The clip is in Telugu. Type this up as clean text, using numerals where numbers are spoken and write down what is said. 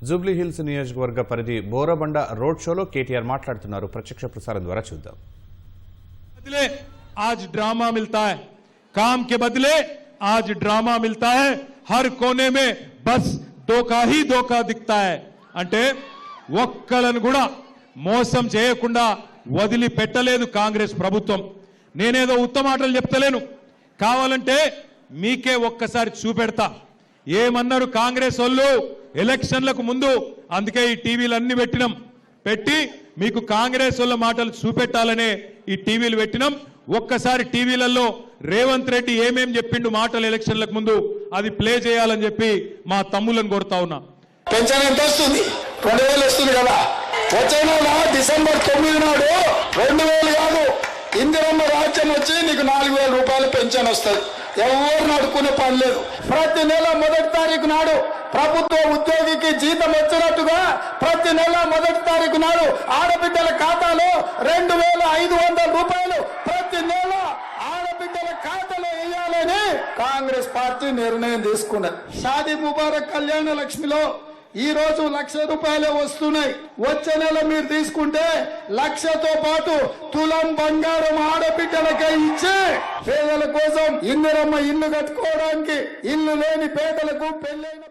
జూబ్లీ హిల్స్ నియోజకవర్గ పరిధి బోరబండ రోడ్ షోలో కేటీఆర్ మాట్లాడుతున్నారు. ప్రత్యక్ష ప్రసారం ద్వారా చూద్దాం. बदले आज ड्रामा मिलता है, काम के बदले आज ड्रामा मिलता है, हर कोने में बस धोखा ही धोखा दिखता है. అంటే ఒక్కలను కూడా మోసం చేయకుండా వదిలి పెట్టలేదు కాంగ్రెస్ ప్రభుత్వం. నేనేదో ఉత్తమ మాటలు చెప్తలేను, కావాలంటే మీకే ఒక్కసారి చూపెడతా. ఏమన్నారు కాంగ్రెస్ వాళ్ళు ఎలక్షన్లకు ముందు? అందుకే ఈ టీవీలన్నీ పెట్టి మీకు కాంగ్రెస్ వాళ్ళ మాటలు చూపెట్టాలనే ఈ టీవీలు పెట్టినాం. ఒక్కసారి టీవీలలో రేవంత్ రెడ్డి ఏమేం చెప్పిండు మాటలు ఎలక్షన్లకు ముందు అది ప్లే చేయాలని చెప్పి మా తమ్ములను కోరుతా ఉన్నా. పెన్షన్ ఎంత వస్తుంది? 2000 వస్తుంది కదా. వచ్చే నెల డిసెంబర్ 9 నాడు 2000 కాదు, ఇందిరమ్మ రాజ్యం వచ్చి నీకు 4000 రూపాయల పెన్షన్ వస్తుంది. ఎవరు అడుక్కునే పని లేదు. ప్రతి నెల 1వ తారీఖు నాడు ప్రభుత్వ ఉద్యోగికి జీతం వచ్చినట్టుగా ప్రతి నెల 1వ తారీఖు నాడు ఆడబిడ్డల ఖాతాలో 2500 రూపాయలు ప్రతి నెల ఆడబిడ్డల ఖాతాలో వేయాలని కాంగ్రెస్ పార్టీ నిర్ణయం తీసుకున్నది. షాదీ ముబారక్ కళ్యాణ లక్ష్మిలో ఈ రోజు 1,00,000 రూపాయలే వస్తున్నాయి. వచ్చే నెల మీరు తీసుకుంటే 1,00,000తో పాటు తులం బంగారం ఆడబిడ్డలకే ఇచ్చి పేదల కోసం ఇందిరమ్మ ఇల్లు కట్టుకోవడానికి, ఇల్లు లేని పేదలకు పెళ్ళైన